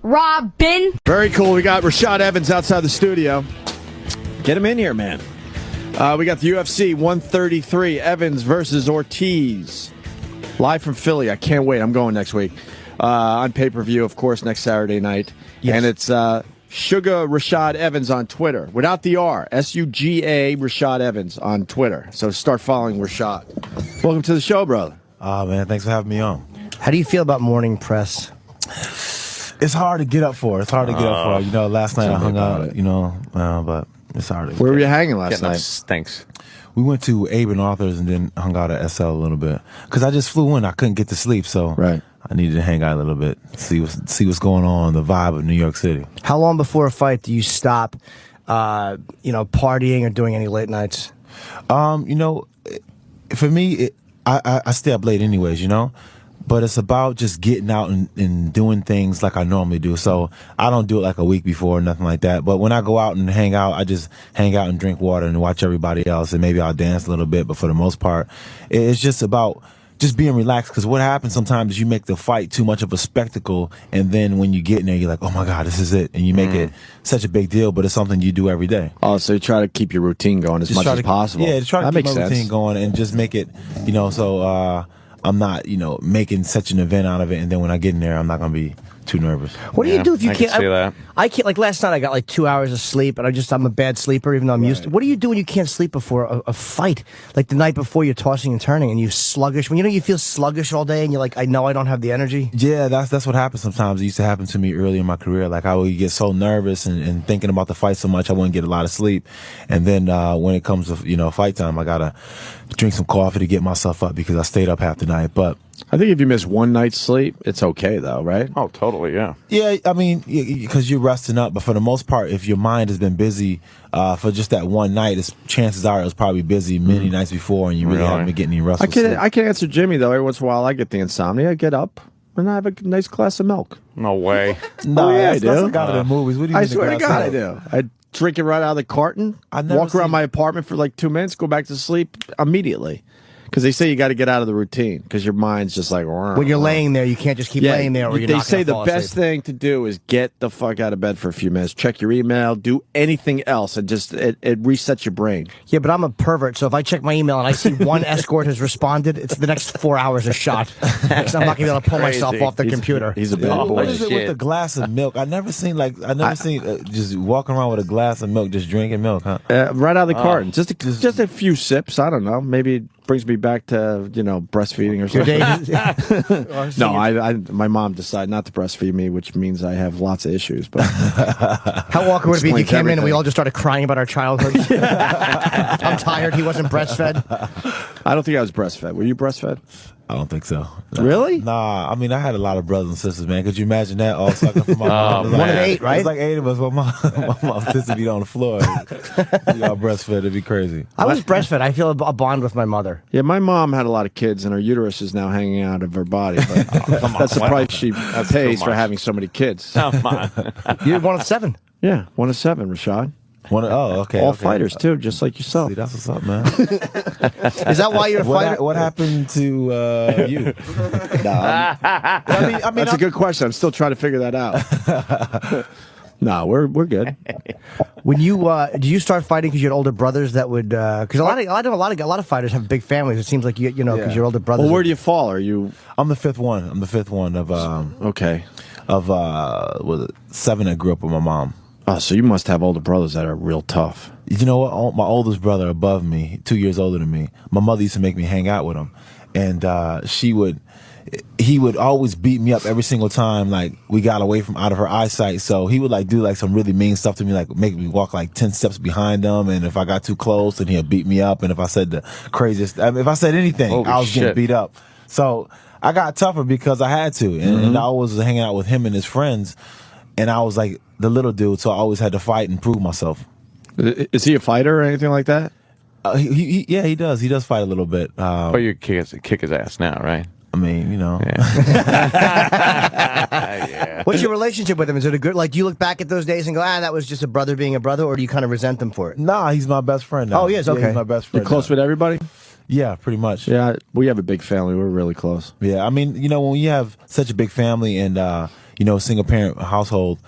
Robin. Very cool. We got Rashad Evans outside the studio. Get him in here, man. We got the UFC 133, Evans versus Ortiz. Live from Philly. I can't wait. I'm going next week. On pay-per-view, of course, next Saturday night. Yes. And it's Suga Rashad Evans on Twitter. Without the R. S-U-G-A Rashad Evans on Twitter. So start following Rashad. Welcome to the show, brother. Oh, man. Thanks for having me on. How do you feel about morning press? It's hard to get up for. You know, last night I hung out, but it's hard to Where were you hanging last night? Thanks. We went to Abe and Arthur's and then hung out at SL a little bit. Because I just flew in. I couldn't get to sleep, so I needed to hang out a little bit, see what's going on, the vibe of New York City. How long before a fight do you stop, partying or doing any late nights? For me, I stay up late anyways, you know? But it's about just getting out and doing things like I normally do. So I don't do it like a week before or nothing like that. But when I go out and hang out, I just hang out and drink water and watch everybody else. And maybe I'll dance a little bit. But for the most part, it's just about just being relaxed. Because what happens sometimes is you make the fight too much of a spectacle. And then when you get in there, you're like, oh, my God, this is it. And you make it such a big deal. But it's something you do every day. Oh, so you try to keep your routine going as much as possible. Yeah, try to keep my routine going and just make it, I'm not, making such an event out of it, and then when I get in there, I'm not going to be too nervous. What do you do if you can't? Can see that. I can't. Like last night, I got like 2 hours of sleep, and I'm a bad sleeper, even though I'm used to. What do you do when you can't sleep before a fight? Like the night before, you're tossing and turning, and you're sluggish. When you feel sluggish all day, and you're like, I know I don't have the energy. Yeah, that's what happens sometimes. It used to happen to me early in my career. Like I would get so nervous and thinking about the fight so much, I wouldn't get a lot of sleep. And then when it comes to fight time, I gotta drink some coffee to get myself up because I stayed up half the night. But I think if you miss one night's sleep, it's okay, though, right? Oh, totally, yeah. Yeah, I mean, because you're resting up. But for the most part, if your mind has been busy for just that one night, chances are it was probably busy many nights before, and you really haven't been getting any rest. I can answer Jimmy, though. Every once in a while, I get the insomnia. I get up, and I have a nice glass of milk. No way. No, I do. That's the guy in the movies. What do you mean I swear to God, I do. I drink it right out of the carton, walk around my apartment for like 2 minutes, go back to sleep immediately. Because they say you got to get out of the routine because your mind's just like... When you're laying there, you can't just keep laying there or you're not going to fall asleep. They say the best thing to do is get the fuck out of bed for a few minutes, check your email, do anything else, and just it resets your brain. Yeah, but I'm a pervert, so if I check my email and I see one escort has responded, it's the next 4 hours a shot. Because I'm not going to be able to pull myself off the computer. He's a bad boy. What is it with the glass of milk? I never seen just walking around with a glass of milk, just drinking milk, huh? Right out of the carton. Just a few sips. I don't know. Maybe it brings me back to breastfeeding or something. No, my mom decided not to breastfeed me, which means I have lots of issues. But how awkward would it be if you came in and we all just started crying about our childhood? I'm tired. He wasn't breastfed. I don't think I was breastfed. Were you breastfed? I don't think so. No. Really? Nah, I mean, I had a lot of brothers and sisters, man. Could you imagine that? All sucking from my mom. One of 8, right? It's like 8 of us. My mom sister be on the floor. You all breastfed. It'd be crazy. I was breastfed. I feel a bond with my mother. Yeah, my mom had a lot of kids, and her uterus is now hanging out of her body. But that's the price she pays for having so many kids. Come on. You're one of 7. Yeah, 1 of 7, Rashad. Okay. All fighters, too, just like yourself. See, that's what's up, man. Is that why you're a fighter? What happened to you? No, I mean, that's a good question. I'm still trying to figure that out. No, we're good. When you do you start fighting because you had older brothers that would because a lot of fighters have big families. It seems like because your older brothers. Well, where do you fall? Are you? I'm the fifth one. I'm the fifth one of okay. Of 7 that grew up with my mom. Oh, so you must have older brothers that are real tough. You know what? My oldest brother above me, 2 years older than me, my mother used to make me hang out with him. And he would always beat me up every single time, like, we got away from out of her eyesight. So he would, like, do, like, some really mean stuff to me, like, make me walk, like, 10 steps behind him. And if I got too close, then he'd beat me up. And if I said the craziest, if I said anything, I was getting beat up. So I got tougher because I had to. And I was hanging out with him and his friends. And I was, like, the little dude, so I always had to fight and prove myself. Is he a fighter or anything like that? He does. He does fight a little bit. But you kick his ass now, right? I mean, you know. Yeah. What's your relationship with him? Is it a good, like, do you look back at those days and go, that was just a brother being a brother, or do you kind of resent them for it? Nah, he's my best friend now. Oh, he is? Okay. Yeah, he's my best friend. You're close with everybody? Yeah, pretty much. Yeah, we have a big family. We're really close. Yeah, I mean, when you have such a big family and single parent household,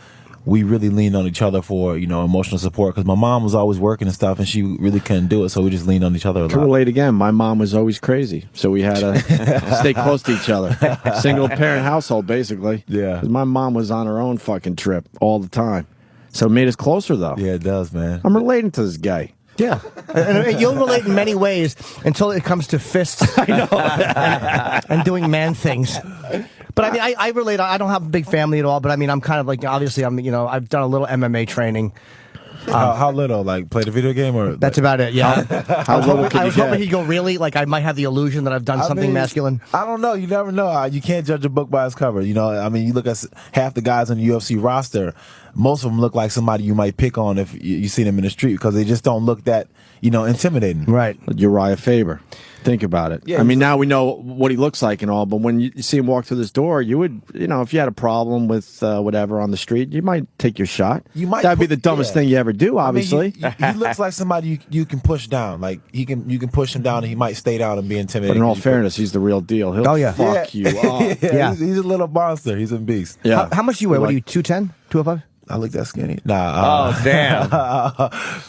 we really leaned on each other for emotional support because my mom was always working and stuff, and she really couldn't do it, so we just leaned on each other a Can lot. relate again. My mom was always crazy, so we had to stay close to each other. Single parent household, basically. Yeah. 'Cause my mom was on her own fucking trip all the time, so it made us closer though. Yeah, it does, man. I'm relating to this guy. Yeah, and you'll relate in many ways until it comes to fists. I know, and doing man things. But I mean, I relate. I don't have a big family at all. But I mean, I'm kind of like obviously I've done a little MMA training. How little? Like play the video game or? That's about it. Yeah. How little can I you was hoping get? he'd go really like I might have the illusion that I've done something masculine. I don't know. You never know. You can't judge a book by its cover. I mean, you look at half the guys on the UFC roster. Most of them look like somebody you might pick on if you see them in the street because they just don't look that intimidating. Right. Uriah Faber. Think about it. Yeah, I mean, now we know what he looks like and all, but when you see him walk through this door, you would, if you had a problem with whatever on the street, you might take your shot. That'd be the dumbest thing you ever do, obviously. I mean, he looks like somebody you can push down. Like you can push him down and he might stay down and be intimidating. But in all fairness, he's the real deal. He'll fuck you up. Yeah. He's a little monster. He's a beast. Yeah. How much do you weigh? What are you, 210, 205? I look that skinny. Nah. Oh, damn.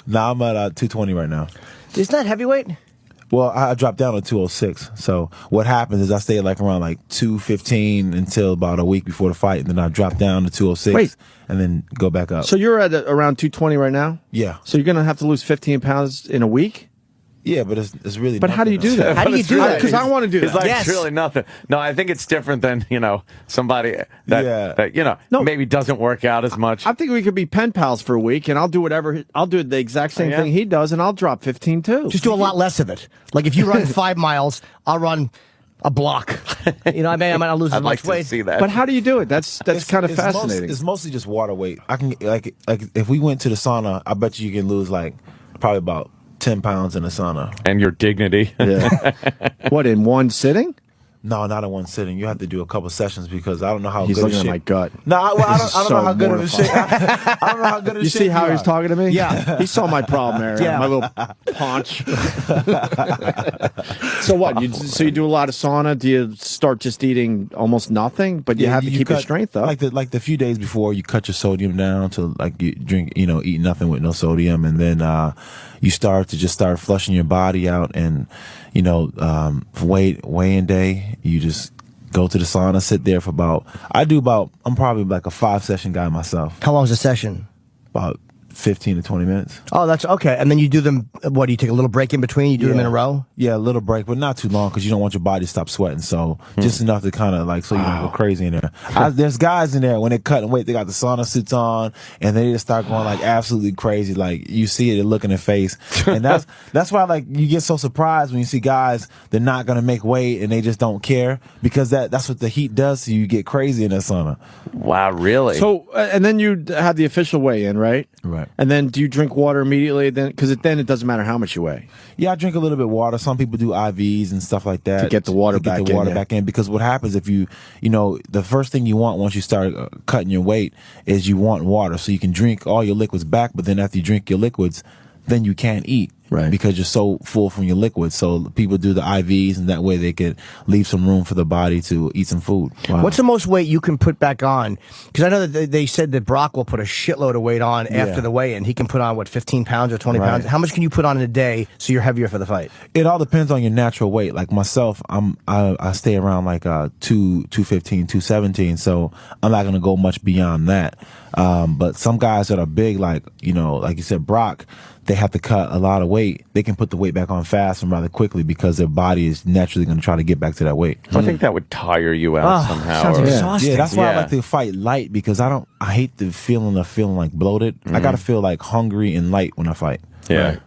Nah, I'm at 220 right now. Isn't that heavyweight? Well, I dropped down to 206. So what happens is I stay around 215 until about a week before the fight, and then I drop down to 206. Wait. And then go back up. So you're at around 220 right now? Yeah. So you're going to have to lose 15 pounds in a week? Yeah, but it's really. But how do you do that? How do you do that? Because I want to do that. It's like Yes. it's really nothing. No, I think it's different than somebody that No. maybe doesn't work out as much. I think we could be pen pals for a week, and I'll do I'll do the exact same Yeah. thing he does, and I'll drop 15 too. Just do a lot less of it. Like if you run 5 miles, I'll run a block. I might not lose as I'd like much to weight. see that. But how do you do it? That's kind of fascinating. It's mostly just water weight. I can like if we went to the sauna, I bet you can lose probably about 10 pounds in the sauna. And your dignity. Yeah. What, in one sitting? No, not in one sitting. You have to do a couple sessions because I don't know how He's good looking of at shape. my gut. No, I don't so know how good of a mortifying. shape. I don't know how good of a You shape see how you he's are. talking to me? Yeah. He saw my problem area. Yeah. My little paunch. So what? So you do a lot of sauna? Do you start just eating almost nothing? But you have to keep your strength up. Like the few days before, you cut your sodium down to you drink, eat nothing with no sodium, and then you start flushing your body out, and weigh-in day, you just go to the sauna, sit there for I'm probably like a 5-session guy myself, How long is a session? about 15 to 20 minutes. Oh, that's okay. And then you do them. What do you take a little break in between? You do them in a row. Yeah, a little break, but not too long because you don't want your body to stop sweating. So just enough to kind of so you don't go crazy in there. There's guys in there when they're cutting weight, they got the sauna suits on and they just start going absolutely crazy. Like you see it, they look in their face, and that's why you get so surprised when you see guys they're not gonna make weight and they just don't care because that's what the heat does to you. You get crazy in that sauna. Wow, really? So, and then you have the official weigh-in, right? Right. And then do you drink water immediately? Then, because then it doesn't matter how much you weigh. Yeah, I drink a little bit of water. Some people do IVs and stuff like that To get the water back in, yeah. back in. Because what happens if the first thing you want once you start cutting your weight is you want water, so you can drink all your liquids back. But then after you drink your liquids, then you can't eat. Right. Because you're so full from your liquids. So people do the IVs, and that way they can leave some room for the body to eat some food. Wow. What's the most weight you can put back on? Because I know that they said that Brock will put a shitload of weight on after the weigh-in. He can put on, 15 pounds or 20 pounds? How much can you put on in a day so you're heavier for the fight? It all depends on your natural weight. Like myself, I stay around 215, 217, so I'm not gonna go much beyond that. But some guys that are big, like you said, Brock, they have to cut a lot of weight. They can put the weight back on fast and rather quickly because their body is naturally going to try to get back to that weight. I think that would tire you out somehow. Sounds or- exhausting. Yeah, that's why I like to fight light because I hate the feeling of feeling bloated. I got to feel hungry and light when I fight. Yeah. Right.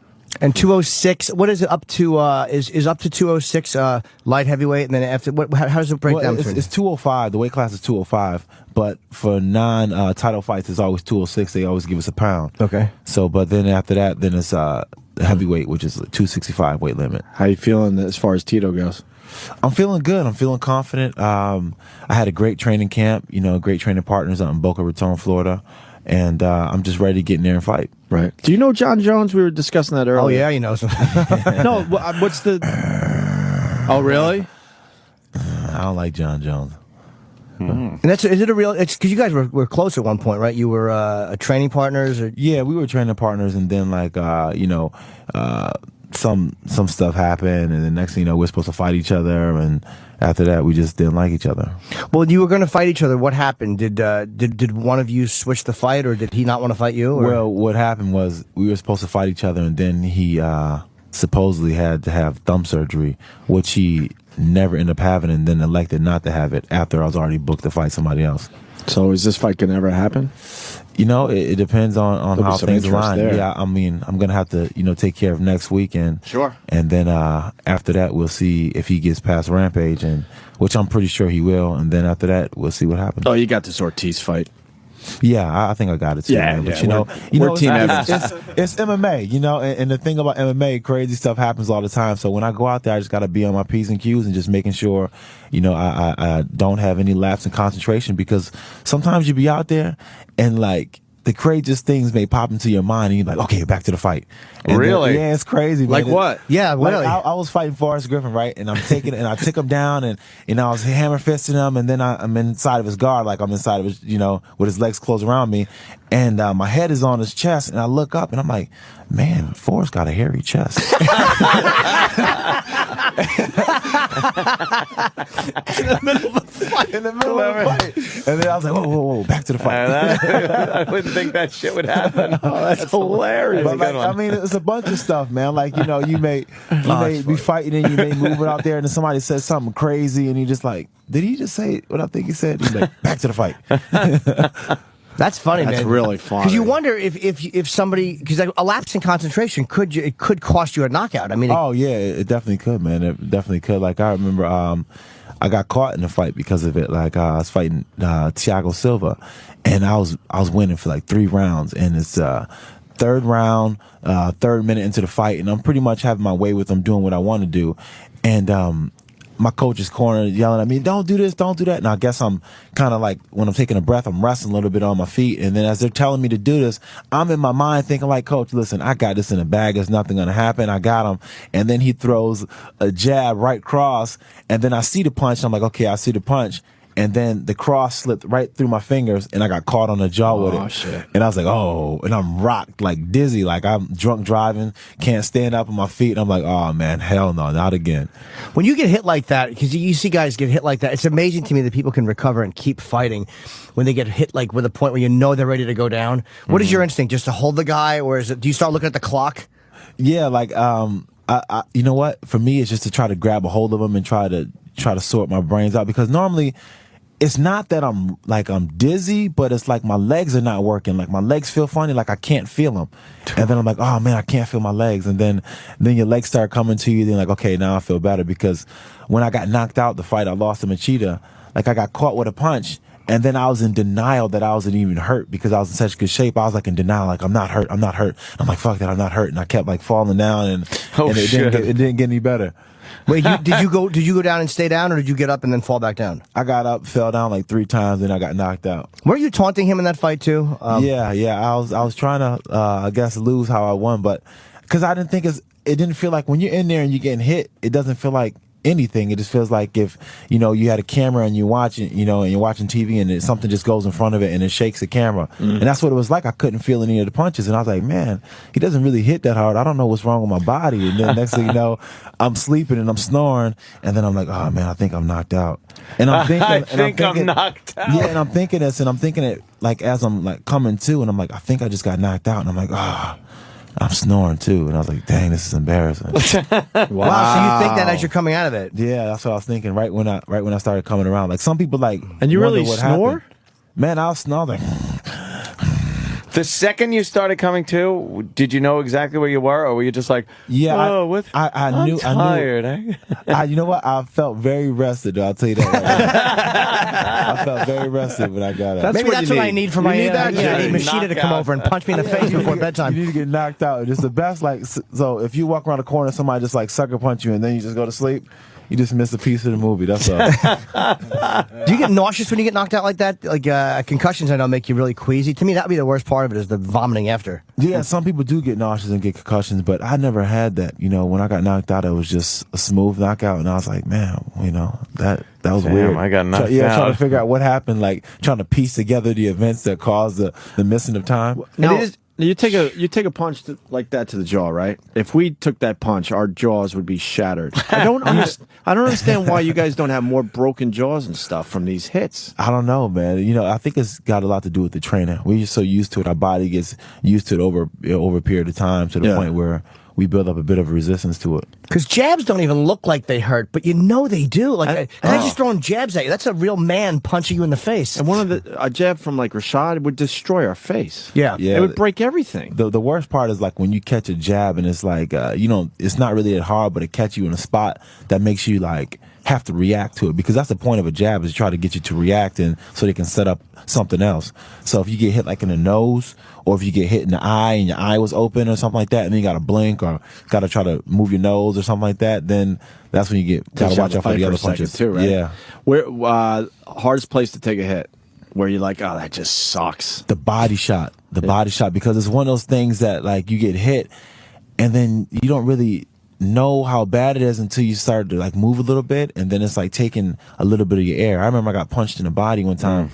And 206, what is it up to? Is up to 206 light heavyweight, and then after how does it break down? It's 205. The weight class is 205, but for non-title fights, it's always 206. They always give us a pound. Okay. So, but then after that, then it's heavyweight, which is 265 weight limit. How you feeling as far as Tito goes? I'm feeling good. I'm feeling confident. I had a great training camp. Great training partners out in Boca Raton, Florida, and I'm just ready to get in there and fight. Right. Do you know John Jones? We were discussing that earlier. Oh yeah, he knows. No, what's the Oh, really? I don't like John Jones. And is it a real? It's because you guys were close at one point, right? You were training partners, or Yeah, we were training partners, and then some stuff happened, and the next thing you know, we're supposed to fight each other, and after that, we just didn't like each other. Well, you were going to fight each other. What happened? Did one of you switch the fight, or did he not want to fight you? Or? Well, what happened was we were supposed to fight each other, and then he supposedly had to have thumb surgery, which he never ended up having, and then elected not to have it after I was already booked to fight somebody else. So is this fight going to ever happen? It depends on how things align. There. Yeah, I mean, I'm going to have to, take care of next weekend. Sure. And then after that, we'll see if he gets past Rampage, which I'm pretty sure he will. And then after that, we'll see what happens. Oh, you got this Ortiz fight. Yeah, I think I got it too. Yeah, man. But we're Team Evans. It's MMA, and the thing about MMA, crazy stuff happens all the time. So when I go out there, I just got to be on my P's and Q's and just making sure, I don't have any lapse in concentration, because sometimes you be out there and the craziest things may pop into your mind, and you're like, okay, back to the fight. And really? Yeah, it's crazy, man. Like what? Yeah, really. I was fighting Forrest Griffin, right? And I'm taking and I took him down, and I was hammer fisting him, and then I'm inside of his guard, like I'm inside of his, with his legs closed around me, and my head is on his chest, and I look up, and I'm like, man, Forrest got a hairy chest. In the middle of the fight. And then I was like, whoa, back to the fight. I wouldn't think that shit would happen. Oh, that's hilarious. But I mean, it's a bunch of stuff, man. You may be fighting, and you may move it out there, and then somebody says something crazy, and you just like, did he just say what I think he said? He's like, back to the fight. That's funny, man. That's really funny. Because you wonder if somebody, because a lapse in concentration could cost you a knockout. I mean, oh yeah, it definitely could, man. It definitely could. Like I remember, I got caught in a fight because of it. Like I was fighting Thiago Silva, and I was winning for 3 rounds, and it's third round, 3rd minute into the fight, and I'm pretty much having my way with him, doing what I want to do, and my coach is corner yelling at me, don't do this, don't do that. And I guess I'm kind of when I'm taking a breath, I'm resting a little bit on my feet. And then as they're telling me to do this, I'm in my mind thinking Coach, listen, I got this in the bag. There's nothing going to happen. I got him. And then he throws a jab right cross. And then I see the punch. I'm like, okay, I see the punch. And then the cross slipped right through my fingers, and I got caught on the jaw with it. Shit. And I was like, oh, and I'm rocked, dizzy, I'm drunk driving, can't stand up on my feet. And I'm like, oh man, hell no, not again. when you get hit like that, because you see guys get hit like that, it's amazing to me that people can recover and keep fighting when they get hit with a point where they're ready to go down. What is your instinct? Just to hold the guy, or do you start looking at the clock? Yeah, I you know what? For me, it's just to try to grab a hold of them and try to sort my brains out, because normally it's not that I'm dizzy, but it's my legs are not working. My legs feel funny, I can't feel them. And then I'm like, oh man, I can't feel my legs. And then your legs start coming to you. Then okay, now I feel better, because when I got knocked out the fight I lost to Machida, I got caught with a punch. And then I was in denial that I wasn't even hurt, because I was in such good shape. I was in denial, I'm not hurt, I'm not hurt. I'm like, fuck that, I'm not hurt. And I kept falling down, and it didn't get any better. Wait, did you go down and stay down, or did you get up and then fall back down? I got up, fell down 3 times, then I got knocked out. Were you taunting him in that fight too? Yeah. I was trying to, I guess, lose how I won, but because I didn't think it didn't feel like when you're in there and you're getting hit, it doesn't feel like anything. It just feels like if you had a camera and you're watching, and you're watching TV, and something just goes in front of it and it shakes the camera. And that's what it was like. I couldn't feel any of the punches, and I was like, man, he doesn't really hit that hard. I don't know what's wrong with my body. And then next thing you know, I'm sleeping and I'm snoring, and then I'm like, oh man, I think I'm knocked out. And I'm thinking, I'm knocked out. Yeah, and I'm thinking this, and I'm thinking it as I'm coming to, and I'm like, I think I just got knocked out, and I'm like, I'm snoring too, and I was like, dang, this is embarrassing. Wow. So you think that as you're coming out of it? Yeah, that's what I was thinking right when I started coming around. Some people and you really snore? Happened. Man, I was snoring. The second you started coming to, did you know exactly where you were, or were you just like, yeah, I'm tired. You know what? I felt very rested, though. I'll tell you that. Right. I felt very rested when I got out. Maybe that's what I need for my need that? I need Machida to come over and punch me in the face before bedtime. You need to get knocked out. It's the best. So if you walk around the corner, somebody just sucker punch you, and then you just go to sleep. You just miss a piece of the movie. That's all. Do you get nauseous when you get knocked out like that? Like concussions, I know, make you really queasy. To me, that'd be the worst part of it, is the vomiting after. Yeah, some people do get nauseous and get concussions, but I never had that. You know, when I got knocked out, it was just a smooth knockout, and I was like, man, you know, that was weird. I got knocked out. Trying to figure out what happened, like trying to piece together the events that caused the missing of time. Now, you take a punch like that to the jaw, right? If we took that punch, our jaws would be shattered. I don't understand why you guys don't have more broken jaws and stuff from these hits. I don't know, man. You know, I think it's got a lot to do with the trainer. We're just so used to it. Our body gets used to it over a period of time to the point where we build up a bit of resistance to it. Because jabs don't even look like they hurt, but you know they do. Like, guys just throwing jabs at you. That's a real man punching you in the face. And a jab from like Rashad would destroy our face. Yeah. It would break everything. The worst part is like when you catch a jab and it's like, it's not really that hard, but it catch you in a spot that makes you like have to react to it, because that's the point of a jab, is to try to get you to react, and so they can set up something else. So if you get hit like in the nose, or if you get hit in the eye and your eye was open or something like that, and then you got to blink or got to try to move your nose or something like that, then that's when you got to watch out for the other punches too, right? Yeah. Where hardest place to take a hit where you're like, oh, that just sucks? The body shot. Because it's one of those things that like you get hit and then you don't really know how bad it is until you start to like move a little bit, and then it's like taking a little bit of your air. I remember I got punched in the body one time,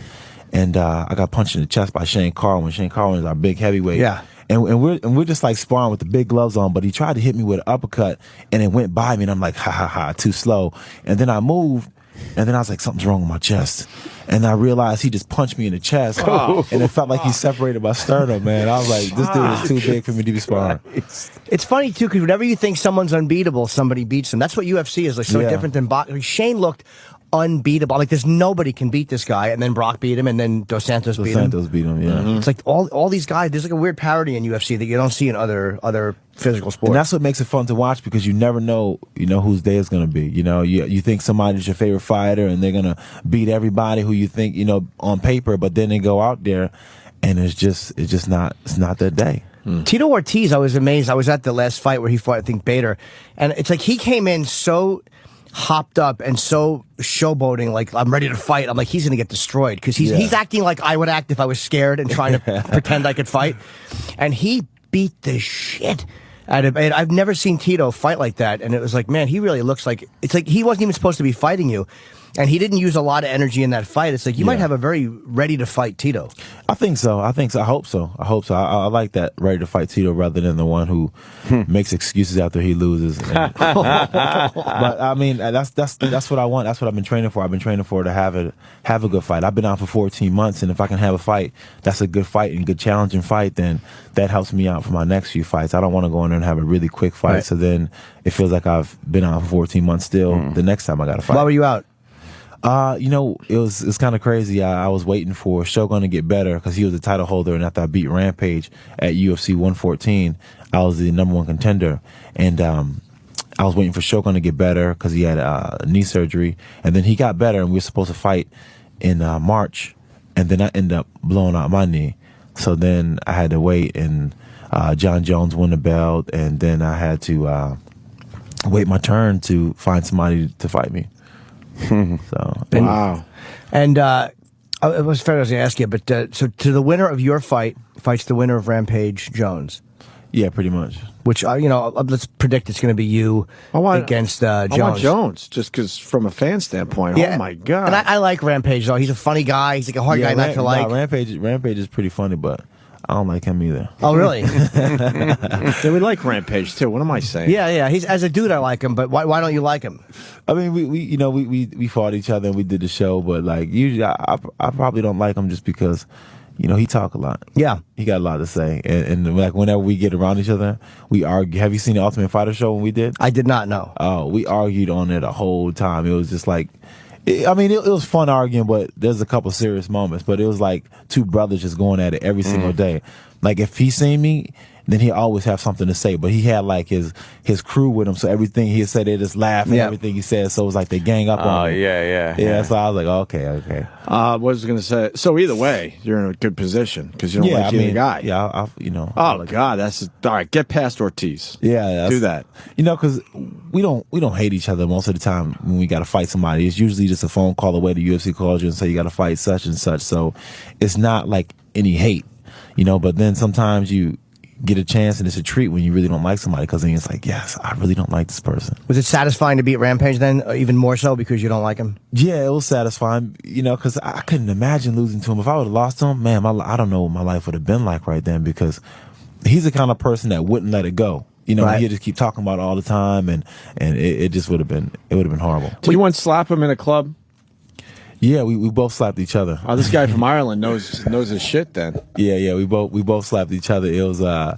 and I got punched in the chest by Shane Carwin. Shane Carwin is our big heavyweight. Yeah. And we're just like sparring with the big gloves on, but he tried to hit me with an uppercut, and it went by me, and I'm like, ha ha ha, too slow. And then I moved, and then I was like, something's wrong with my chest. And I realized he just punched me in the chest, and it felt like he separated my sternum, man. I was like, this dude is too big for me to be sparring. It's funny, too, because whenever you think someone's unbeatable, somebody beats them. That's what UFC is, like, so different than boxing. Shane looked unbeatable. Like, there's nobody can beat this guy, and then Brock beat him, and then Dos Santos beat him. Yeah. It's like all these guys, there's like a weird parity in UFC that you don't see in other physical sports. And that's what makes it fun to watch, because you never know, whose day it's going to be. You think somebody's your favorite fighter, and they're going to beat everybody who you think, on paper, but then they go out there, and it's not that day. Tito Ortiz, I was amazed. I was at the last fight where he fought, I think, Bader, and it's like he came in so hopped up and so showboating, like, I'm ready to fight. I'm like, he's gonna get destroyed, because he's acting like I would act if I was scared and trying to pretend I could fight. And he beat the shit out of it. I've never seen Tito fight like that, and it was like, man, he really looks like, it's like he wasn't even supposed to be fighting you. And he didn't use a lot of energy in that fight. It's like you might have a very ready to fight Tito. I think so. I hope so. I like that ready to fight Tito rather than the one who makes excuses after he loses. But I mean, that's what I want. That's what I've been training for. I've been training for to have a good fight. I've been out for 14 months, and if I can have a fight that's a good fight and good challenging fight, then that helps me out for my next few fights. I don't want to go in there and have a really quick fight, so then it feels like I've been out for 14 months still. The next time I got to fight. Why were you out? It's kind of crazy. I was waiting for Shogun to get better, because he was the title holder, and after I beat Rampage at UFC 114, I was the #1 contender, and I was waiting for Shogun to get better because he had knee surgery, and then he got better, and we were supposed to fight in March, and then I ended up blowing out my knee, so then I had to wait, and John Jones won the belt, and then I had to wait my turn to find somebody to fight me. Wow. And it was fair I was going to ask you, but so to the winner of your fights the winner of Rampage Jones. Yeah, pretty much. Which let's predict it's going to be you against Jones. I want Jones, just because from a fan standpoint. Yeah, oh my god! And I like Rampage though. He's a funny guy. He's like a hard guy not to like. Rampage is pretty funny, but I don't like him either. Oh, really? Yeah, we like Rampage too. What am I saying? Yeah. He's, as a dude, I like him, but why don't you like him? I mean, we fought each other and we did the show, but like usually I probably don't like him just because, he talk a lot. Yeah, he got a lot to say, and like whenever we get around each other, we argue. Have you seen the Ultimate Fighter show when we did? I did not know. Oh, we argued on it the whole time. It was just like. It was fun arguing, but there's a couple serious moments. But it was like two brothers just going at it every single day. like if he seen me, then he always have something to say. But he had like his crew with him, so everything he said, they just laugh and everything he said. So it was like they gang up on him. Yeah. So I was like, okay. What was I going to say? So either way, you're in a good position because you don't like either guy. Yeah, Oh God, that's all right. Get past Ortiz. Yeah, do that. Because we don't hate each other most of the time when we got to fight somebody. It's usually just a phone call away. The UFC calls you and say you got to fight such and such. So it's not like any hate, But then sometimes you get a chance and it's a treat when you really don't like somebody, because then it's like, yes, I really don't like this person. Was it satisfying to beat Rampage then, even more so because you don't like him? Yeah, it was satisfying, because I couldn't imagine losing to him. If I would have lost to him, man, I don't know what my life would have been like right then, because he's the kind of person that wouldn't let it go. Right. He'd just keep talking about it all the time, and it just would have been horrible. Did you once slap him in a club? Yeah, we both slapped each other. Oh, this guy from Ireland knows his shit then. Yeah, we both slapped each other. It was I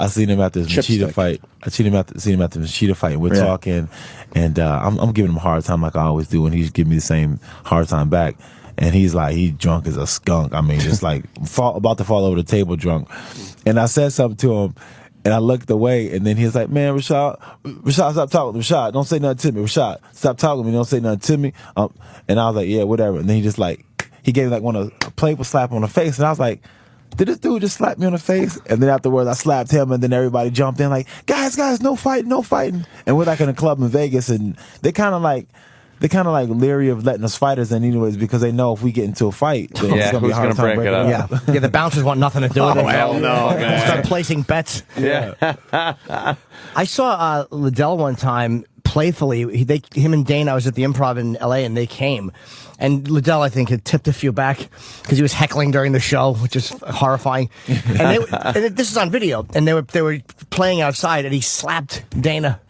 seen him at this Machida fight. I seen him at the Machida fight. We're talking, and I'm giving him a hard time like I always do, and he's giving me the same hard time back. And he's like, he drunk as a skunk. I mean, just like about to fall over the table drunk. And I said something to him, and I looked away, and then he was like, man, Rashad, stop talking. Rashad, don't say nothing to me. Rashad, stop talking to me. Don't say nothing to me. And I was like, yeah, whatever. And then he gave me like a playful slap on the face. And I was like, did this dude just slap me on the face? And then afterwards, I slapped him, and then everybody jumped in like, guys, no fighting. And we're like in a club in Vegas, and they kind of like leery of letting us fight us in anyways, because they know if we get into a fight, then it's going to be a hard time breaking it up. Yeah, the bouncers want nothing to do with it. Hell no, man. Start placing bets. Yeah. I saw Liddell one time playfully. Him and Dana, I was at the Improv in L.A., and they came. And Liddell, I think, had tipped a few back because he was heckling during the show, which is horrifying. And this is on video. And they were playing outside, and he slapped Dana.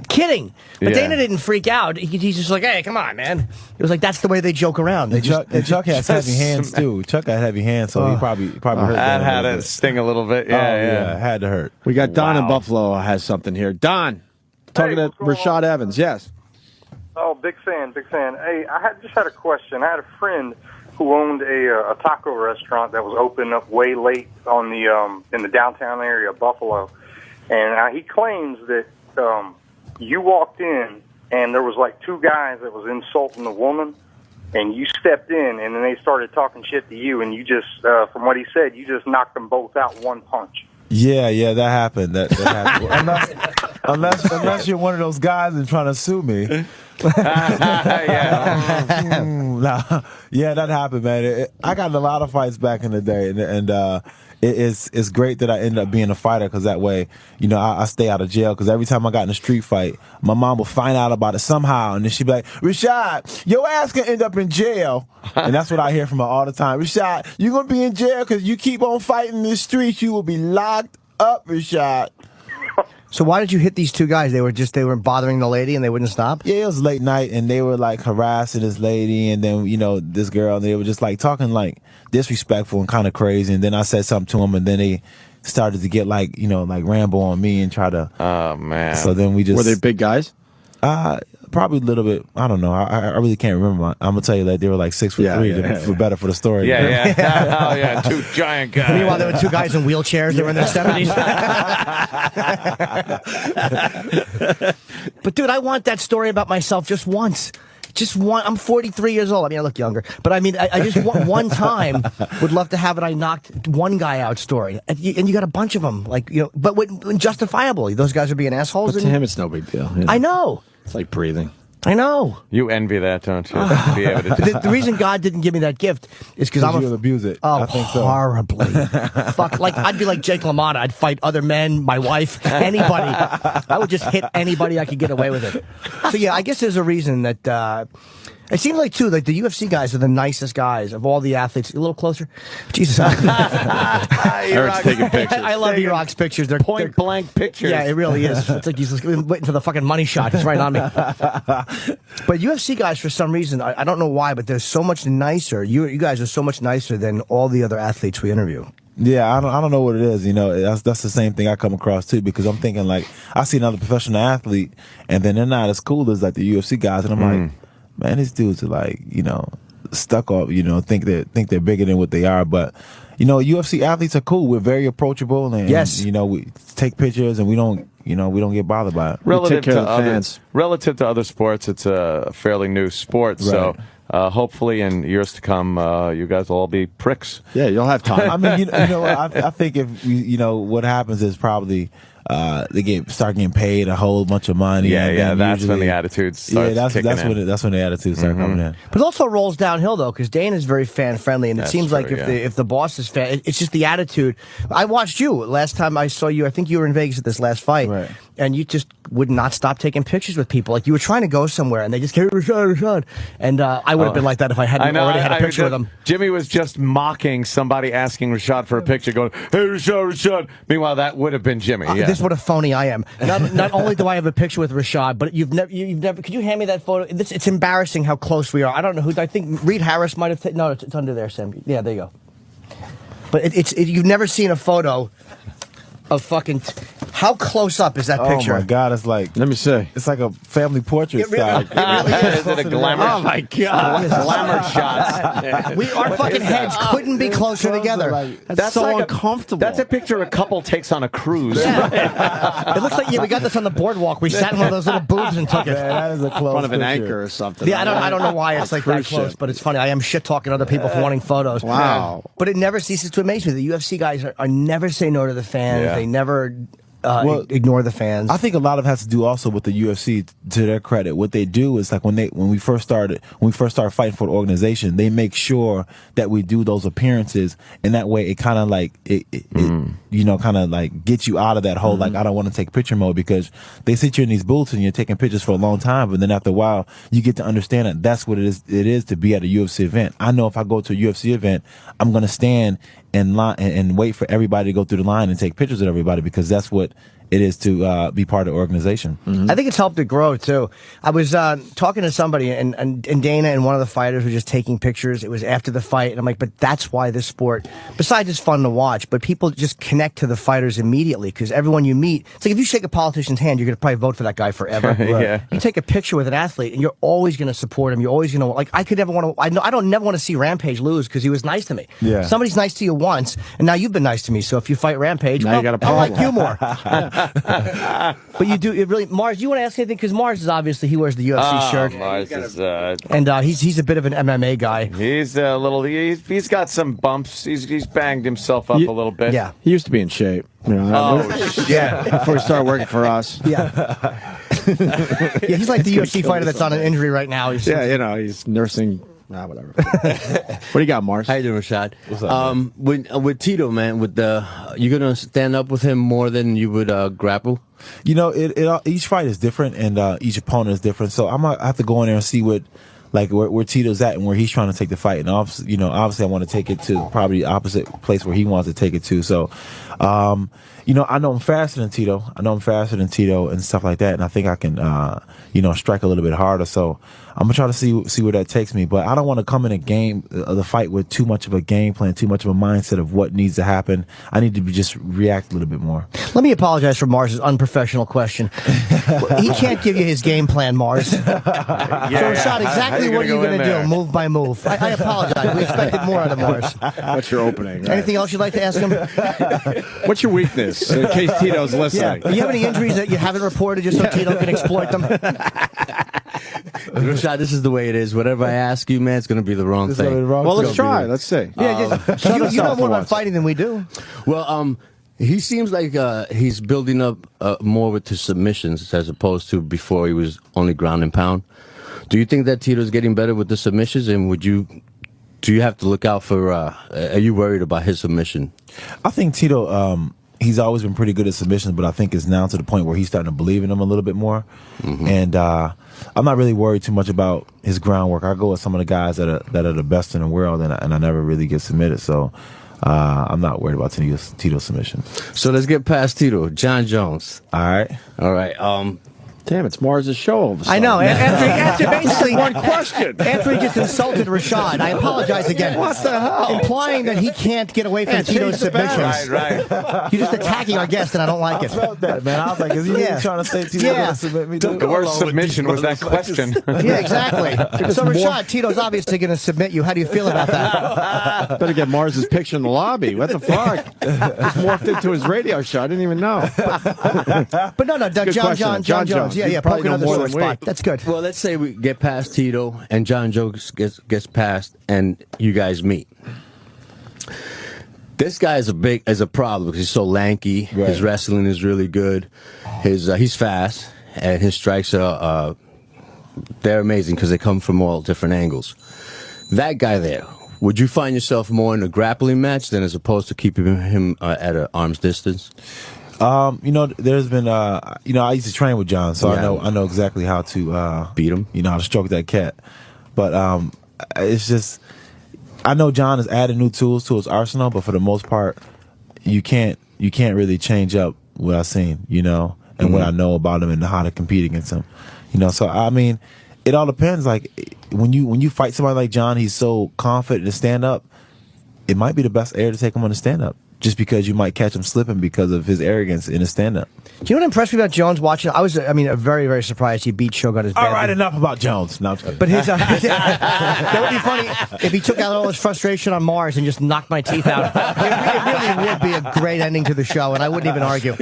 Kidding. But Dana didn't freak out. He's just like, hey, come on, man. It was like, that's the way they joke around. Chuck has heavy hands, too. Chuck had heavy hands, so he probably hurt that. Had it sting a little bit. Yeah, had to hurt. We got Don in Buffalo has something here. Don, talking to Rashad Evans. Yes. Oh, big fan. Hey, I just had a question. I had a friend who owned a taco restaurant that was open up way late on the in the downtown area of Buffalo, and he claims that you walked in and there was like two guys that was insulting the woman, and you stepped in, and then they started talking shit to you, and you just, from what he said, you just knocked them both out one punch. Yeah, that happened. That happened. unless you're one of those guys and trying to sue me. Yeah, that happened, man. I got in a lot of fights back in the day, and it's great that I ended up being a fighter, because that way, I stay out of jail. Because every time I got in a street fight, my mom would find out about it somehow, and then she'd be like, Rashad, your ass can end up in jail. And that's what I hear from her all the time. Rashad, you're going to be in jail because you keep on fighting in the streets. You will be locked up, Rashad. So why did you hit these two guys? They were bothering the lady and they wouldn't stop? Yeah, it was late night, and they were like harassing this lady, and then, this girl, and they were just like talking like disrespectful and kind of crazy. And then I said something to them, and then they started to get like, like Rambo on me and try to. Oh, man. So then we just. Were they big guys? Probably a little bit. I don't know. I really can't remember. I'm gonna tell you that they were like 6'3", for better for the story. Yeah. Oh yeah, two giant guys. Meanwhile, there were two guys in wheelchairs. They were in their 70s. But dude, I want that story about myself just once. Just one. I'm 43 years old. I mean, I look younger, but I mean, I just want one time. Would love to have it. I knocked one guy out story, and you got a bunch of them. Like but justifiably, those guys are being assholes. But to him, it's no big deal. I know. It's like breathing. I know. You envy that, don't you? To be able to the reason God didn't give me that gift is because I'm you'll abuse it. Oh, I think so. Horribly. Fuck, like I'd be like Jake LaMotta. I'd fight other men, my wife, anybody. I would just hit anybody I could get away with it. So yeah, I guess there's a reason that. It seems like, too, like the UFC guys are the nicest guys of all the athletes. A little closer. Jesus. Eric's taking pictures. I love E-Rock's pictures. They're point blank pictures. Yeah, it really is. It's like he's waiting for the fucking money shot. He's right on me. But UFC guys, for some reason, I don't know why, but they're so much nicer. You guys are so much nicer than all the other athletes we interview. Yeah, I don't know what it is. That's the same thing I come across too, because I'm thinking like I see another professional athlete, and then they're not as cool as like the UFC guys, and I'm like, man, these dudes are like, stuck up, think they're bigger than what they are. But UFC athletes are cool. We're very approachable, and yes, we take pictures, and we don't get bothered by it. Relative to other sports, it's a fairly new sport, right. So. Hopefully, in years to come, you guys will all be pricks. Yeah, you'll have time. I mean, I think if what happens is probably they start getting paid a whole bunch of money. Yeah, that's when the attitude starts. That's when the attitudes start coming in. But it also rolls downhill though, because Dana's very fan friendly, and it seems like if the boss is fan, it's just the attitude. I watched you last time I saw you. I think you were in Vegas at this last fight, right. And you just would not stop taking pictures with people. Like you were trying to go somewhere, and they just came, Rashad. And I would have been like that if I hadn't already had a picture with him. Jimmy was just mocking somebody asking Rashad for a picture, going, "Hey, Rashad." Meanwhile, that would have been Jimmy. Yeah. This is what a phony I am. Not only do I have a picture with Rashad, but you've never. Could you hand me that photo? It's embarrassing how close we are. I don't know who. I think Reed Harris might have. No, it's under there, Sam. Yeah, there you go. But you've never seen a photo of fucking. How close up is that picture? Oh my God! It's like, let me see. It's like a family portrait style. It really is. Is it a glamour? Oh my God! Glamour shots. Our fucking heads couldn't be closer together. That's so like uncomfortable. That's a picture a couple takes on a cruise. Yeah. It looks like we got this on the boardwalk. We sat in one of those little booths and took it. Yeah, that is a close in front of an picture. anchor or something. Yeah, I don't know why it's like that close, but it's funny. I am shit talking other people for wanting photos. Wow! But it never ceases to amaze me. The UFC guys are never say no to the fans. Yeah. They never. Ignore the fans. I think a lot of it has to do also with the UFC. To their credit, what they do is like when we first started fighting for the organization, they make sure that we do those appearances, and that way it kind of like kind of like gets you out of that whole like I don't want to take picture mode, because they sit you in these booths and you're taking pictures for a long time, but then after a while you get to understand that that's what it is to be at a UFC event. I know if I go to a UFC event, I'm gonna stand in line and wait for everybody to go through the line and take pictures with everybody, because that's what it is to be part of the organization. I think it's helped it grow too. I was talking to somebody, and Dana and one of the fighters were just taking pictures. It was after the fight, and I'm like, but that's why this sport, besides it's fun to watch, but people just connect to the fighters immediately, because everyone you meet, it's like if you shake a politician's hand, you're going to probably vote for that guy forever. Yeah. You take a picture with an athlete, and you're always going to support him. You're always going to, like, I don't never want to see Rampage lose because he was nice to me. Yeah. Somebody's nice to you once, and now you've been nice to me. So if you fight Rampage, now you got a problem. I like you more. But you do it really, Mars. Do you want to ask anything? Because Mars is obviously, he wears the UFC shirt. Mars is, and he's a bit of an MMA guy. He's a little. He's got some bumps. He's banged himself up a little bit. Yeah, he used to be in shape. Before he started working for us. Yeah, he's like the UFC fighter that's on an injury right now. He's nursing. Whatever. What do you got, Mars? How you doing, Rashad? What's up, with Tito, man, you're gonna stand up with him more than you would grapple. Each fight is different, and each opponent is different. So I have to go in there and see where Tito's at and where he's trying to take the fight. And obviously I want to take it to probably the opposite place where he wants to take it to. So, I know I'm faster than Tito. And stuff like that. And I think I can, strike a little bit harder. So I'm gonna try to see where that takes me. But I don't want to come in the fight with too much of a game plan, too much of a mindset of what needs to happen. I need to just react a little bit more. Let me apologize for Mars's unprofessional question. He can't give you his game plan, Mars. So Rashad, exactly what are you going to do, move by move? I apologize. We expected more out of Mars. That's your opening. Right? Anything else you'd like to ask him? What's your weakness, in case Tito's listening? Yeah. Do you have any injuries that you haven't reported just so Tito can exploit them? Rashad, this is the way it is. Whatever I ask you, man, it's going to be the wrong thing. Well, let's try. Let's see. Yeah, you know more about fighting than we do. Well, he seems like he's building up more with his submissions as opposed to before he was only ground and pound. Do you think that Tito's getting better with the submissions, and do you have to look out for, are you worried about his submission? I think Tito, he's always been pretty good at submissions, but I think it's now to the point where he's starting to believe in them a little bit more. And I'm not really worried too much about his groundwork. I go with some of the guys that are the best in the world, and I never really get submitted. So I'm not worried about Tito's submission. So let's get past Tito. John Jones. All right. All right. Damn, it's Mars' show all of a I sudden. know. After basically one question. After he just insulted Rashad, I apologize again. What the hell? Implying that he can't get away from Tito's submissions. Right. You're just attacking our guest, and I don't like it. I felt that, man. I was like, is he really trying to say Tito's going to submit me? The worst submission was that question. Yeah, exactly. So Rashad, Tito's obviously going to submit you. How do you feel about that? Better get Mars' picture in the lobby. What the fuck? Just morphed into his radio show. I didn't even know. But no, John Jones. Yeah, Probably poking know on the more sore than we. spot. That's good. Well, let's say we get past Tito and John Jones gets past, and you guys meet. This guy is a problem because he's so lanky. Right. His wrestling is really good. He's fast, and his strikes are they're amazing because they come from all different angles. That guy there, would you find yourself more in a grappling match than as opposed to keeping him at an arm's distance? There's been, I used to train with John, so Yeah. I know exactly how to Beat him. how to stroke that cat. But it's just, I know John has added new tools to his arsenal, but for the most part, you can't really change up what I've seen, and what I know about him and how to compete against him, So I mean, it all depends. Like when you fight somebody like John, he's so confident to stand up. It might be the best air to take him on a stand up. Just because you might catch him slipping because of his arrogance in a stand-up. Do you know what impressed me about Jones watching? I was very, very surprised he beat Shogun as badly. All right, enough about Jones. No, I'm just kidding. But that would be funny if he took out all his frustration on Mars and just knocked my teeth out. It really would be a great ending to the show, and I wouldn't even argue.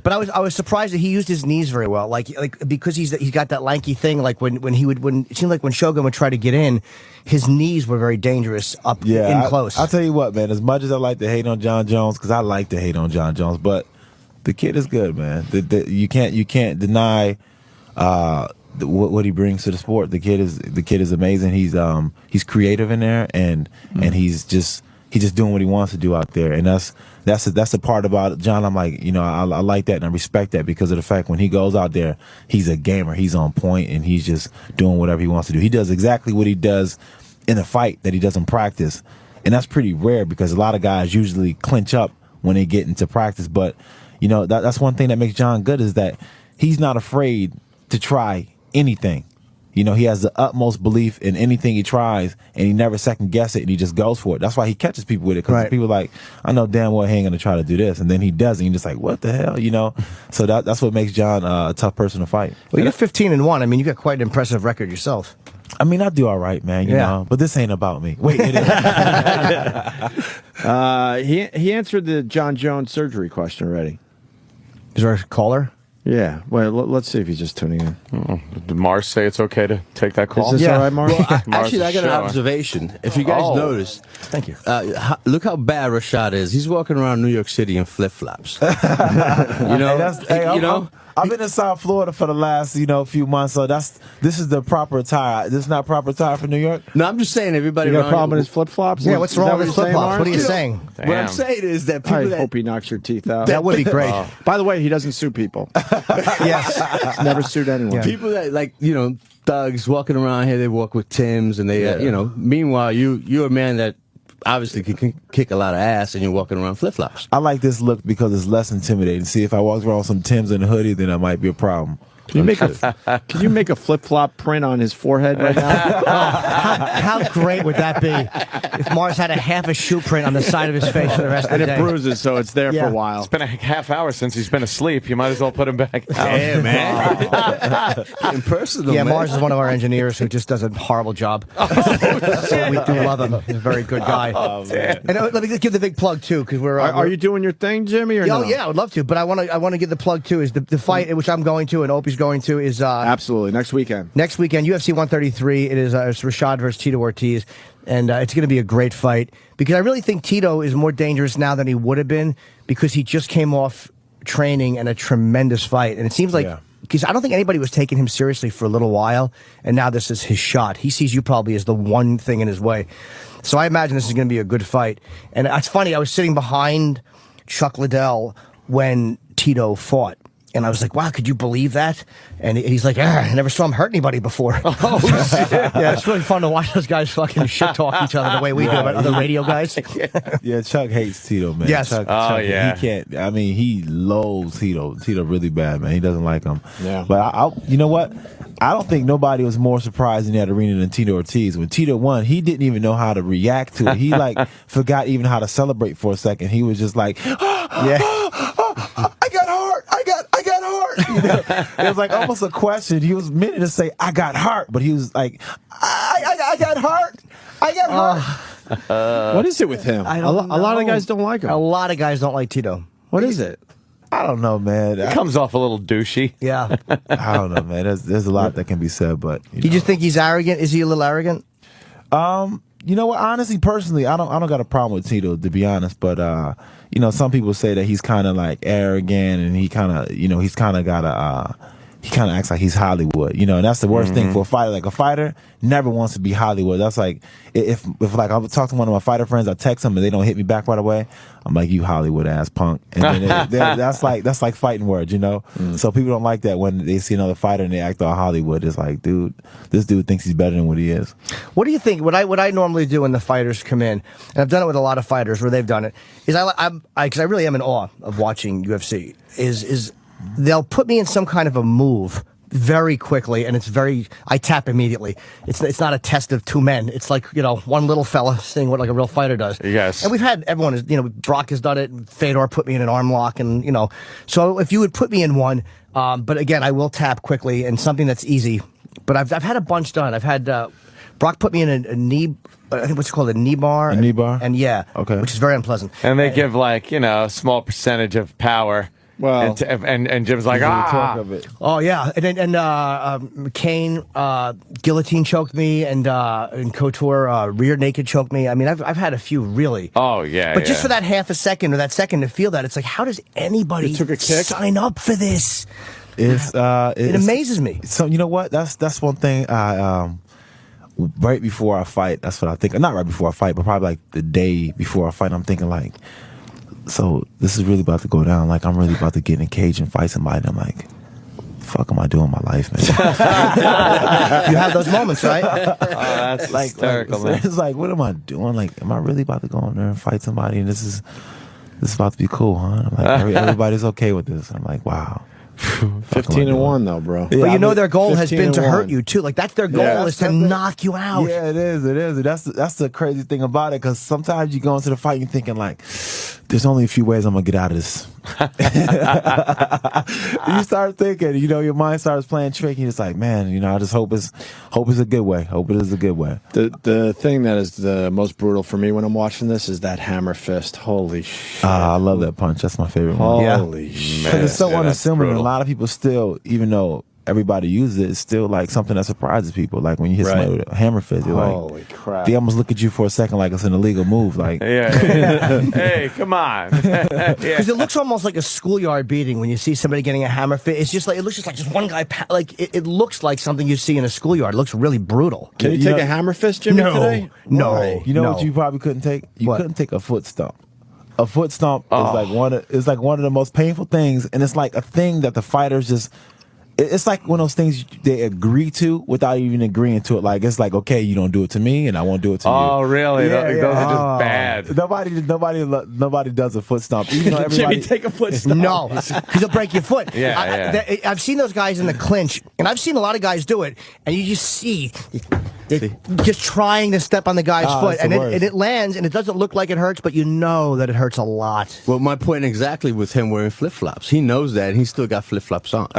But I was surprised that he used his knees very well, like because he's got that lanky thing. Like when it seemed like when Shogun would try to get in, his knees were very dangerous up in close. I'll tell you what, man. As much as I like to hate on John Jones, because I like to hate on John Jones, but the kid is good, man. You can't deny what he brings to the sport. The kid is amazing. He's creative in there, and he's just doing what he wants to do out there, and that's the part about John. I'm like, I like that and I respect that because of the fact when he goes out there, he's a gamer. He's on point and he's just doing whatever he wants to do. He does exactly what he does in a fight that he doesn't practice, and that's pretty rare because a lot of guys usually clinch up when they get into practice. But that's one thing that makes John good is that he's not afraid to try anything. He has the utmost belief in anything he tries, and he never second guess it, and he just goes for it. That's why he catches people with it, because people are like, I know damn well he ain't going to try to do this, and then he does, and you're just like, what the hell, So that's what makes John a tough person to fight. Well, you're 15-1. I mean, you got quite an impressive record yourself. I mean, I do all right, man, you know, but this ain't about me. Wait, it is. He answered the John Jones surgery question already. Is there a caller? Yeah. Well, let's see if he's just tuning in. Did Mars say it's okay to take that call? Is this all right, Mars? Well, Mars actually, I got an show. observation. If you guys noticed, Thank you. look how bad Rashad is. He's walking around New York City in flip-flops. I've been in South Florida for the last, few months, so this is the proper attire. This is not proper attire for New York. No, I'm just saying everybody You got a around problem with his flip-flops? Yeah, what's Is wrong that with what his you're saying, flip-flops? What are you Mars? saying? What I'm saying is that people I that hope he knocks your teeth out. That would be great. By the way, he doesn't sue people. Yes. He's never sued anyone. Yeah. people that thugs walking around here, they walk with Timbs, and they meanwhile you're a man that obviously can kick a lot of ass, and you're walking around flip-flops. I like this look because it's less intimidating. See, if I walk around with some Timbs and a hoodie, then that might be a problem. Can you make a flip-flop print on his forehead right now? How great would that be if Mars had a half a shoe print on the side of his face for the rest of And the day? it bruises, so it's there for a while. It's been a half hour since he's been asleep. You might as well put him back out. Yeah, man. Getting personal, Yeah, man. Mars is one of our engineers who just does a horrible job. So we do love him. He's a very good guy. And let me just give the big plug too, because we're. Are you doing your thing, Jimmy, or no? Oh yeah, I would love to, but I want to give the plug too. Is the fight which I'm going to and Opie's going to is Absolutely. Next weekend. UFC 133. It is it's Rashad versus Tito Ortiz, and it's going to be a great fight because I really think Tito is more dangerous now than he would have been because he just came off training and a tremendous fight, and it seems like. Yeah. Because I don't think anybody was taking him seriously for a little while, and now this is his shot. He sees you probably as the one thing in his way. So I imagine this is going to be a good fight. And it's funny, I was sitting behind Chuck Liddell when Tito fought, And I was like, wow, could you believe that? And he's like, I never saw him hurt anybody before. Oh, shit. Yeah, it's really fun to watch those guys fucking shit talk each other the way we do, but other radio guys. Yeah, Chuck hates Tito, man. Yes. Chuck, yeah. He can't. I mean, he loathes Tito. Tito really bad, man. He doesn't like him. Yeah. But you know what? I don't think nobody was more surprised in that arena than Tito Ortiz. When Tito won, he didn't even know how to react to it. He forgot even how to celebrate for a second. He was just like, I got hurt. I got hurt. You know? It was like almost a question. He was meant to say, I got hurt, but he was like, I got hurt. I got hurt. What is it with him? I A don't lot of know. guys don't like him. A lot of guys don't like Tito. What is it? I don't know, man. It comes off a little douchey. Yeah. I don't know, man. There's a lot that can be said, but You just think he's arrogant? Is he a little arrogant? you know what? Honestly, personally, I don't got a problem with Tito, to be honest. But you know, some people say that he's kind of like arrogant, and he kind of, you know, he's kind of got a. He kind of acts like he's Hollywood, you know, and that's the worst thing for a fighter. Like, a fighter never wants to be Hollywood. That's like, if like I would talk to one of my fighter friends, I text them and they don't hit me back right away, I'm like, you Hollywood ass punk. And then that's like fighting words, you know. So people don't like that when they see another fighter and they act all Hollywood. It's like, dude, this dude thinks he's better than what he is. What do you think? What I normally do when the fighters come in, and I've done it with a lot of fighters where they've done it, is because I really am in awe of watching UFC. Is they'll put me in some kind of a move very quickly, and I tap immediately. It's not a test of two men. It's like, you know, one little fella seeing what like a real fighter does. Yes. And we've had everyone, you know, Brock has done it, and Fedor put me in an arm lock, and you know, so if you would put me in one, but again, I will tap quickly and something that's easy. But I've had a bunch done. I've had Brock put me in a knee. I think what's it called, a knee bar. A knee bar? And yeah, Okay. which is very unpleasant. And they give, like, you know, a small percentage of power. Well, and Jim's like, Talk of it. Oh yeah, and then McCain guillotine choked me, and Couture rear naked choked me. I mean, I've had a few really. oh, yeah. But just yeah. for that half a second or that second to feel that, it's like, how does anybody You took a kick? sign up for this? It Amazes me. So you know what? That's one thing. Right before I fight, that's what I think. Not right before I fight, but probably like the day before I fight, I'm thinking like, so this is really about to go down. Like, I'm really about to get in a cage and fight somebody. And I'm like, fuck am I doing in my life, man? You have those moments, right? Oh, that's like, hysterical, man. it's like, what am I doing? Like, am I really about to go in there and fight somebody? And this is about to be cool, huh? I'm like, everybody's okay with this. I'm like, wow. 15-1 though, bro. Yeah, But you know mean, their goal has been to 15-1. hurt you too. Like, that's their goal, Yeah. is to knock you out. Yeah, it is. That's the crazy thing about it, because sometimes you go into the fight and you're thinking like, there's only a few ways I'm gonna get out of this. You start thinking, you know, your mind starts playing tricky. It's like, man, you know, I just hope it's a good way. Hope it is a good way. The thing that is the most brutal for me when I'm watching this is that hammer fist. Holy shit. I love that punch. That's my favorite one. Holy shit. Because it's so Yeah, that's unassuming, and a brutal. lot of people still, even though everybody uses it, it's still like something that surprises people. Like when you hit somebody with a hammer fist, you're Holy like, crap. they almost look at you for a second like it's an illegal move. Like, Yeah. Hey, come on. Yeah. Because it looks almost like a schoolyard beating when you see somebody getting a hammer fit. It's just like, it looks just like just one guy. Like, it looks like something you see in a schoolyard. It looks really brutal. Can you You take know- a hammer fist, Jimmy, No. today? No. Why? you know No. what you probably couldn't take? You What? couldn't take a foot stomp. A foot stomp is like one of the most painful things, and it's like a thing that the fighters just. It's like one of those things they agree to without even agreeing to it. Like, it's like, okay, you don't do it to me, and I won't do it to you. Oh, really? Yeah, Those yeah. are just bad. Nobody does a foot stomp. Even though everybody. Jimmy, take a foot stomp. No, because it'll break your foot. Yeah, I've seen those guys in the clinch, and I've seen a lot of guys do it, and you just see they're just trying to step on the guy's foot, it's and the worst. it lands, and it doesn't look like it hurts, but you know that it hurts a lot. Well, my point exactly with him wearing flip-flops. He knows that, and he still got flip-flops on.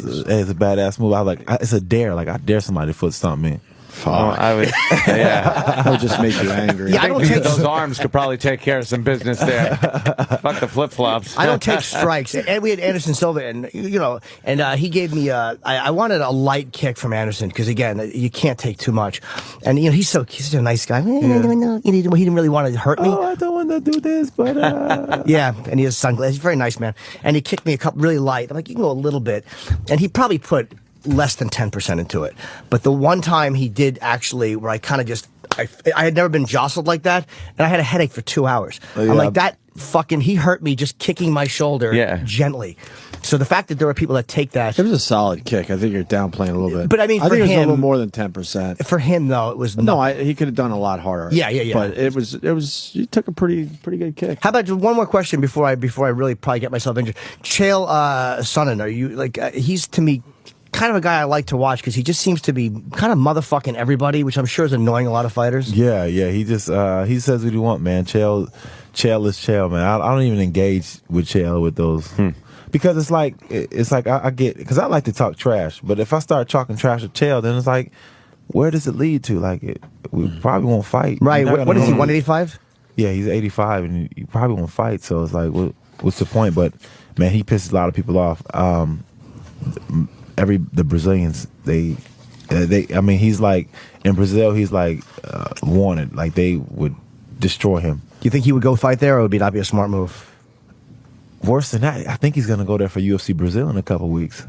It's a badass move. I was like, it's a dare. Like, I dare somebody to foot stomp me. I would, yeah. That'll just make you angry. Yeah, I don't take Those arms could probably take care of some business there. Fuck the flip flops. I don't take strikes. And we had Anderson Silva, and you know, and he gave me. I wanted a light kick from Anderson because again, you can't take too much. And you know, he's such a nice guy. He didn't really want to hurt me. Oh, I don't want to do this, but Yeah, and he has sunglasses. He's very nice, man. And he kicked me a couple really light. I'm like, you can go a little bit, and he probably put less than 10% into it. But the one time he did actually, where I kind of just I had never been jostled like that, and I had a headache for 2 hours. Yeah. I'm like, that fucking, he hurt me just kicking my shoulder gently. So the fact that there are people that take that. It was a solid kick. I think you're downplaying a little bit. But I mean, I think it was a him, little more than 10%. For him, though, it was he could have done a lot harder. Yeah. But it was. He took a pretty good kick. How about one more question before I really probably get myself injured? Chael Sonnen, are you like? He's to me kind of a guy I like to watch because he just seems to be kind of motherfucking everybody, which I'm sure is annoying a lot of fighters. Yeah. He just he says what he want, man. Chael is Chael, man. I don't even engage with Chael with those. Because it's like I get, because I like to talk trash, but if I start talking trash to Chael, then it's like, where does it lead to? Like, we probably won't fight. Right. What is he, 185? Yeah, he's 85, and you probably won't fight. So it's like, what's the point? But man, he pisses a lot of people off. The Brazilians, I mean, he's like, in Brazil, he's like wanted. Like, they would destroy him. Do you think he would go fight there, or would it not be a smart move? Worse than that, I think he's going to go there for UFC Brazil in a couple weeks.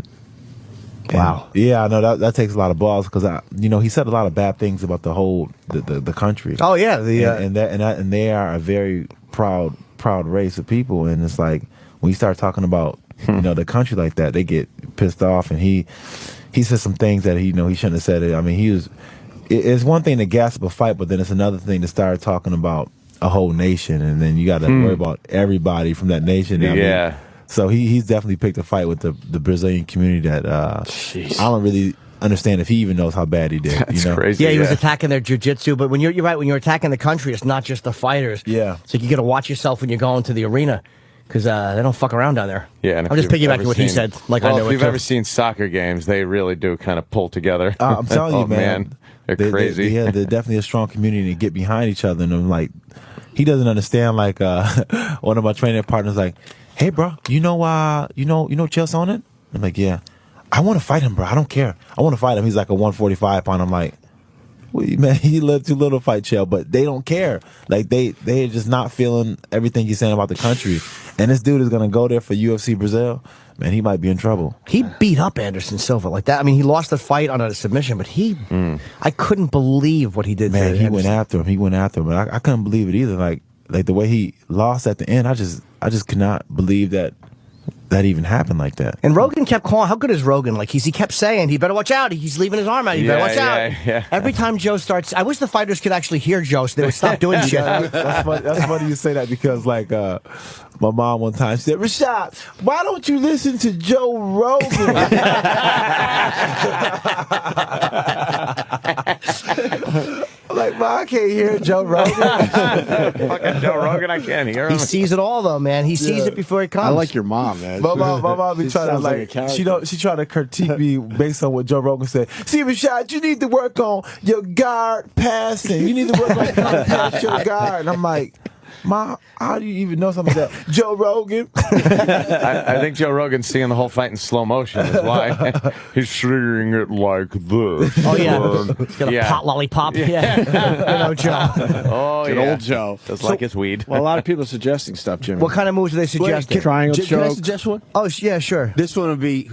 Wow. And, yeah, I know that takes a lot of balls because he said a lot of bad things about the whole the country. Oh yeah, and they are a very proud race of people, and it's like when you start talking about the country like that, they get pissed off, and he said some things that he shouldn't have said it. I mean, it's one thing to gasp a fight, but then it's another thing to start talking about a whole nation, and then you got to worry about everybody from that nation. Yeah. So he's definitely picked a fight with the Brazilian community that I don't really understand if he even knows how bad he did. That's crazy. Yeah, he was attacking their jiu-jitsu, but when you're right, when you're attacking the country, it's not just the fighters. Yeah. So you got to watch yourself when you're going to the arena. Because they don't fuck around down there. Yeah, and I'm just piggybacking what he said. Like, I know if you've ever seen soccer games, they really do kind of pull together. I'm telling you, man. They're crazy. They're definitely a strong community to get behind each other. And I'm like, he doesn't understand. Like, one of my training partners, like, hey, bro, you know Chael Sonnen? I'm like, yeah. I want to fight him, bro. I don't care. I want to fight him. He's like a 145 pound. I'm like, well, man, he lived too little to fight Chael, but they don't care. Like, they're just not feeling everything he's saying about the country. And this dude is going to go there for UFC Brazil. Man, he might be in trouble. He beat up Anderson Silva like that. I mean, he lost the fight on a submission, but I couldn't believe what he did. Man, he went after him. But I couldn't believe it either. Like the way he lost at the end, I just could not believe that even happened like that. And Rogan kept calling. How good is Rogan? Like he kept saying, he better watch out. He's leaving his arm out. He better watch out. Yeah. Every time Joe starts, I wish the fighters could actually hear Joe so they would stop doing shit. That's funny you say that because like my mom one time said, Rashad, why don't you listen to Joe Rogan? I'm like, Mom, I can't hear Joe Rogan. Fucking Joe Rogan, I can't hear him. He sees it all though, man. He sees it before it comes. I like your mom, man. My mom be trying to like she tried to critique me based on what Joe Rogan said. See, Rashad, you need to work on your guard passing. You need to work on your guard. And I'm like, Mom, how do you even know something like that? Joe Rogan. I think Joe Rogan's seeing the whole fight in slow motion. Is why he's seeing it like this. Oh yeah, he's got a pot lollipop. Yeah, Joe. Oh Good old Joe. Just like his weed. Well, a lot of people are suggesting stuff, Jimmy. What kind of moves are they suggesting? Triangle choke. Can I suggest one? Oh yeah, sure. This one would be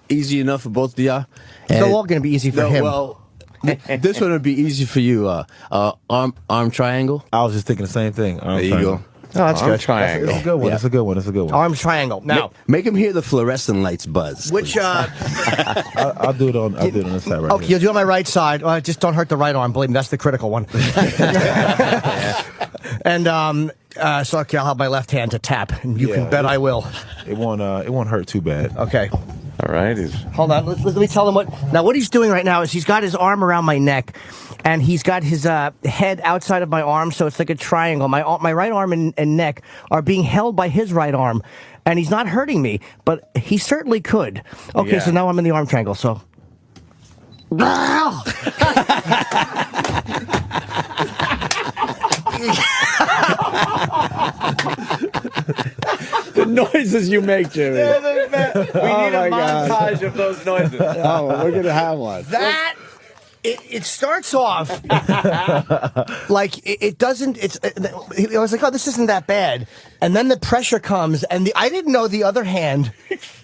easy enough for both of y'all. They're all going to be easy for him. Well, this one would be easy for you. Arm triangle. I was just thinking the same thing. There you go. Oh, that's good. Triangle. It's a good one. Yeah. It's a good one. It's a good one. Arm triangle. Now, Make him hear the fluorescent lights buzz. which I'll do it on this side right okay, here. you'll do it on my right side. Just don't hurt the right arm. Believe me, that's the critical one. And so okay, I'll have my left hand to tap, and you can bet I will. It won't hurt too bad. Okay. All right. Hold on. Let me tell him what. Now, what he's doing right now is he's got his arm around my neck, and he's got his head outside of my arm, so it's like a triangle. My right arm and neck are being held by his right arm, and he's not hurting me, but he certainly could. Okay, so now I'm in the arm triangle. So. The noises you make, Jimmy. We need a montage of those noises. Oh, we're gonna have one. That It starts off like it doesn't. I was like, oh, this isn't that bad, and then the pressure comes, and I didn't know the other hand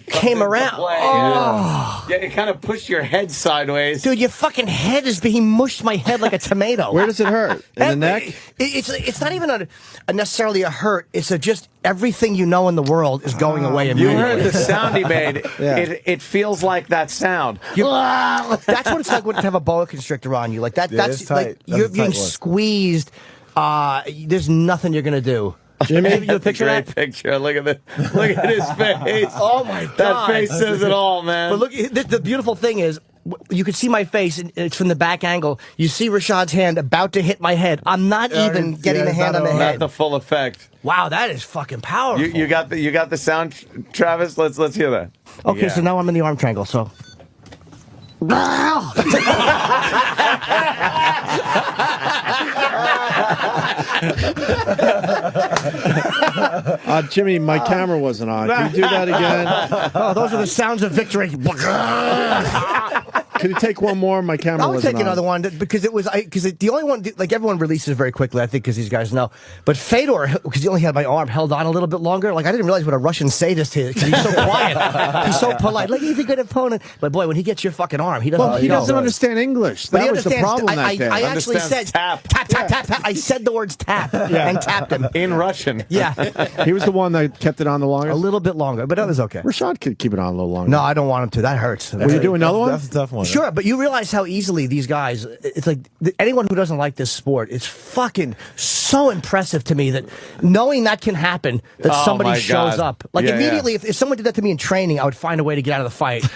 came around. Oh. Yeah, it kind of pushed your head sideways. Dude, your fucking head he mushed my head like a tomato. Where does it hurt? In the neck? It's not even necessarily a hurt. It's just everything you know in the world is going away immediately. You heard the sound he made. Yeah. It feels like that sound. That's what it's like when you have a boa constrictor on you. Like that. Yeah, that's it's tight. like That's you're a tight being one. squeezed. There's nothing you're gonna do. Jimmy, you a picture of Great that? picture. Look at his face. Oh my God. That face says it all, man. But look, the beautiful thing is, you can see my face, and it's from the back angle. You see Rashad's hand about to hit my head. I'm not even getting the hand on the Not head. the full effect. Wow, that is fucking powerful. You got the sound, Travis. Let's hear that. Okay, Yeah. so now I'm in the arm triangle. So. Jimmy, my camera wasn't on. Can you do that again? Oh, those are the sounds of victory. Can you take one more? My camera I would wasn't take another one because it was the only one, like, everyone releases very quickly, I think, because these guys know. But Fedor, because he only had my arm, held on a little bit longer. Like, I didn't realize what a Russian sadist is because he's so quiet. He's so polite. Like, he's a good opponent. But boy, when he gets your fucking arm, he doesn't. Well, he doesn't understand English. But That he was the understands. problem that day. I actually said Understands tap, tap, tap, tap. I said the words tap and tapped him. In Russian. Yeah, He was the one that kept it on the a longest. little bit longer, but that was okay. Rashad could keep it on a little longer. No, I don't want him to. That hurts. Will you do another one? That's a tough one. Sure, but you realize how easily these guys, it's like anyone who doesn't like this sport, it's fucking so impressive to me that knowing that can happen, that Oh, somebody my shows God. up. Like, Yeah, immediately, if someone did that to me in training, I would find a way to get out of the fight.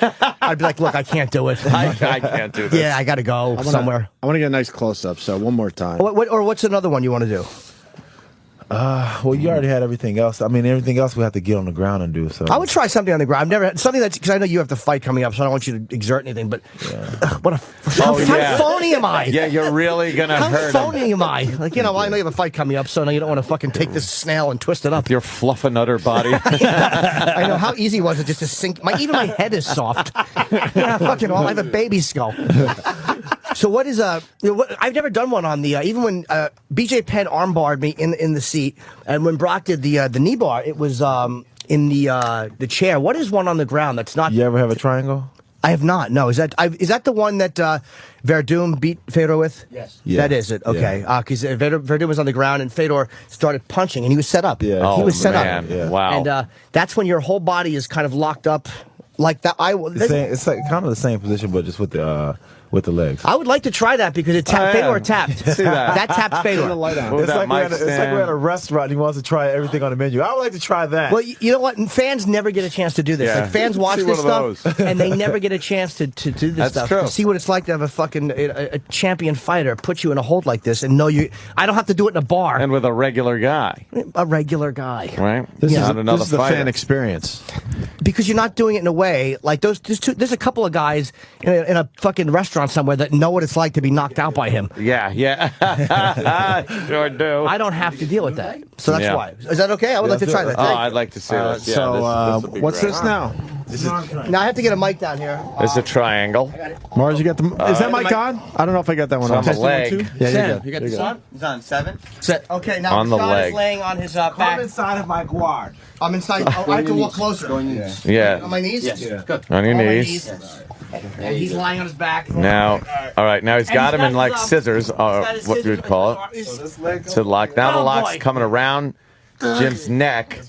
I'd be like, look, I can't do it. I can't do this. Yeah, I got to go somewhere. I want to get a nice close up. So one more time. Or what's another one you want to do? Well, you already had everything else. I mean, everything else we have to get on the ground and do. So I would try something on the ground. I've never had something that's, because I know you have the fight coming up, so I don't want you to exert anything. But how phony am I? Yeah, you're really gonna How hurt him. phony am I? Like, I know you have a fight coming up, so now you don't want to fucking take this snail and twist it up. Your fluffernutter body. I know, how easy was it just to sink? Even my head is soft. Yeah, fucking all. I have a baby skull. So what is I've never done one on the even when BJ Penn armbarred me in the seat, and when Brock did the knee bar, it was in the chair. What is one on the ground that's not? you ever have a triangle? I have not. No, is that the one that Verdum beat Fedor with? Yes. Yeah. That is it. Okay. Because Verdum was on the ground and Fedor started punching, and he was set up. Yeah. He was set man. up. Yeah. Wow. And that's when your whole body is kind of locked up like that. It's like kind of the same position, but just with the legs. I would like to try that because it tapped. Oh, yeah. Fedor tapped. See that. That tapped Fedor. Move It's that like, mic it's like we're at a restaurant and he wants to try everything on the menu. I would like to try that. Well, you know what? Fans never get a chance to do this. Yeah. Like, fans watch See this one of stuff, and they never get a chance to do this That's stuff. true. To see what it's like to have a fucking a champion fighter put you in a hold like this and know you. I don't have to do it in a bar. And with a regular guy, A regular guy. right? This is Not another this is the fighter. fan experience. Because you're not doing it in a way like there's a couple of guys in a fucking restaurant somewhere that know what it's like to be knocked out by him. Yeah. Sure do. I don't have to deal with that. So that's Yeah. why. Is that okay? I would like to try that. Oh, I'd like to see this. Yeah, So this would be what's great. this now? Now I have to get a mic down here. It's a triangle. Mars, you got the? Is that mic on? I don't know if I got that one It's on. on the Testing one, leg. too? Yeah, Sam, you're good. you got this on? It's on 7. Okay, now On the Rashad leg. is laying on his back. inside of my guard. I'm inside. Oh, I have to walk closer. Yeah. On my knees? Yes. Good. On your On my knees. And he's lying on his back. Now, all right. Now he's got him in like his, scissors, or his what you would call it. So lock. Now the Oh, lock's boy. coming around Jim's neck,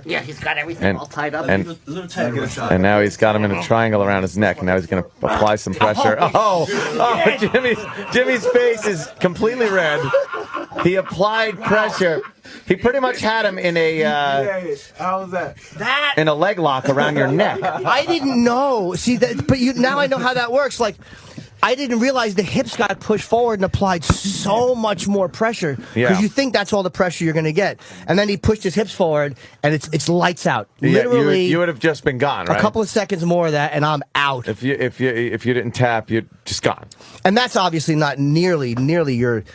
Yeah, he's got everything and all tied up. and now he's got him in a triangle around his neck. Now he's going to apply some pressure. Oh, Jimmy's face is completely red. He applied pressure. He pretty much had him in a How was that? that in a leg lock around your neck. I didn't know. See that, but now I know how that works. Like, I didn't realize the hips got pushed forward and applied so much more pressure because Yeah. you think that's all the pressure you're going to get, and then he pushed his hips forward and it's lights out. Yeah, Literally, you would have just been gone, right? a couple of seconds more of that, and I'm out. If you didn't tap, you'd just gone. And that's obviously not nearly your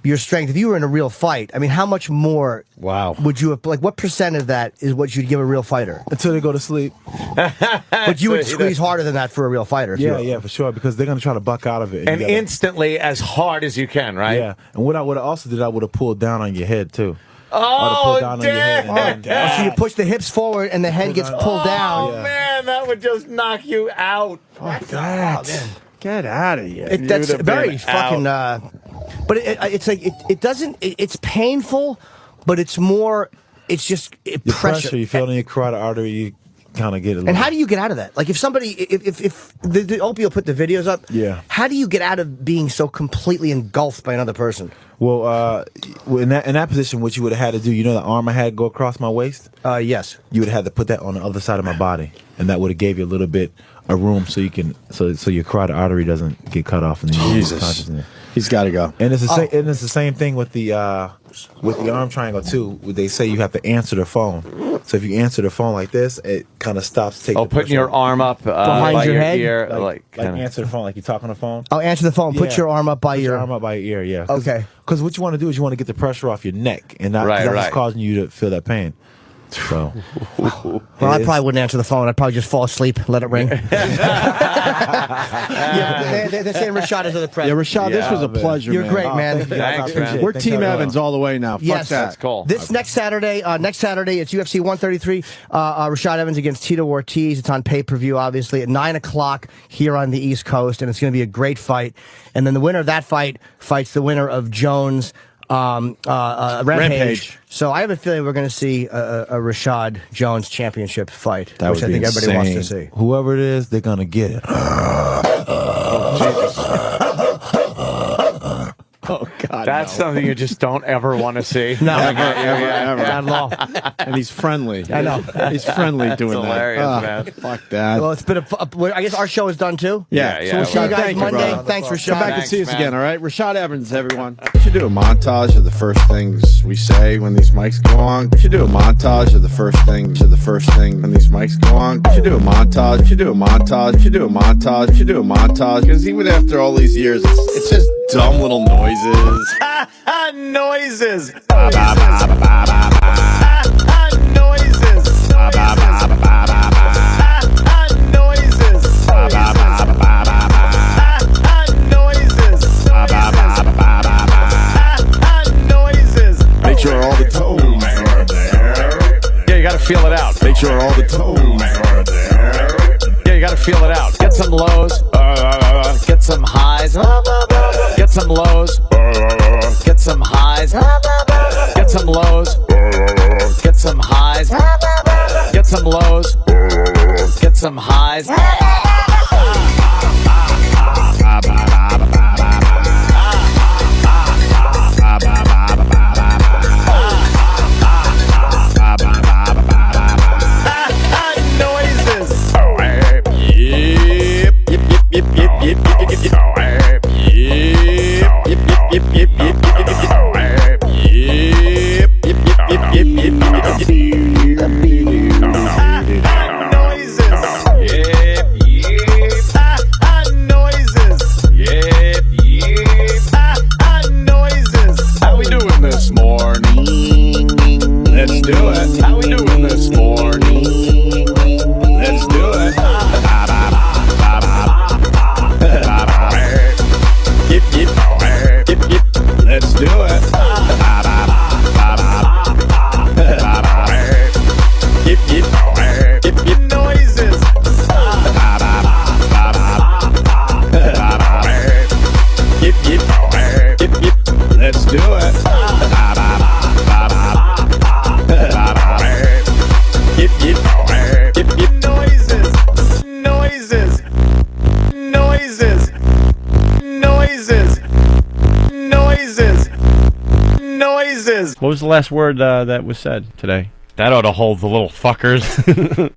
your strength, if you were in a real fight, I mean, how much more would you have, like, what percent of that is what you'd give a real fighter? Until they go to sleep. But you would squeeze harder than that for a real fighter. Yeah, for sure, because they're going to try to buck out of it. And instantly as hard as you can, right? Yeah. And what I would have also did, I would have pulled down on your head, too. Oh, damn! So you push the hips forward and the head gets pulled down. Oh, man, that would just knock you out. Fuck that. Get out of here. That's very fucking... but it's like, it doesn't... It's painful, but it's more... It's just pressure. You feel it in your carotid artery, you kind of get it. And how do you get out of that? Like, if somebody... If the Opie will put the videos up, how do you get out of being so completely engulfed by another person? Well, in that position, what you would have had to do, you know the arm I had go across my waist? Yes. You would have had to put that on the other side of my body, and that would have gave you a little bit of room so you can, so your carotid artery doesn't get cut off. And Jesus. He's got to go. And it's the same thing with the arm triangle too. They say you have to answer the phone. So if you answer the phone like this, it kind of stops taking. Putting your arm up behind your head, ear, like answer the phone like you talk on the phone. Oh, answer the phone. Put your arm up by your arm up by your ear. Yeah. Okay. Because what you want to do is you want to get the pressure off your neck, and not that's what's causing you to feel that pain. So, well, I probably wouldn't answer the phone. I'd probably just fall asleep, let it ring. They're saying Rashad is the press. Yeah, Rashad, this was a pleasure. You're great, man. Thanks, man. We're Team Evans all the way now. Yes, Fuck that. That's cool. This next Saturday, it's UFC 133. Rashad Evans against Tito Ortiz. It's on pay-per-view, obviously, at 9 o'clock here on the East Coast, and it's going to be a great fight. And then the winner of that fight fights the winner of Jones. Rampage. So I have a feeling we're going to see a Rashad Jones championship fight, which I think everybody wants to see. Whoever it is, they're going to get it. Oh, God. That's something you just don't ever want to see. No, ever. Not at all. And he's friendly. I know. He's friendly doing It's hilarious, that. man. Fuck that. Well, it's been I guess our show is done too. Yeah. So we'll see you guys Thank you, Monday. brother. Thanks, Rashad. Come back and Thanks, see us man. again, all right? Rashad Evans, everyone. We should do a montage of the first things we say when these mics go on. We should do a montage of the first thing when these mics go on. We should do a montage. We should do a montage. We should do a montage. We should do a montage. Because even after all these years, it's just dumb little noises. Noises. Make sure all the tones are there. Yeah, you got to feel it out. Make sure all the tones are there. Yeah, you got to feel it out. Get some lows. Get some highs. Get some lows. Get some highs. Get some lows. Get some highs. Get some lows. Get some highs. What was the last word that was said today? That ought to hold the little fuckers.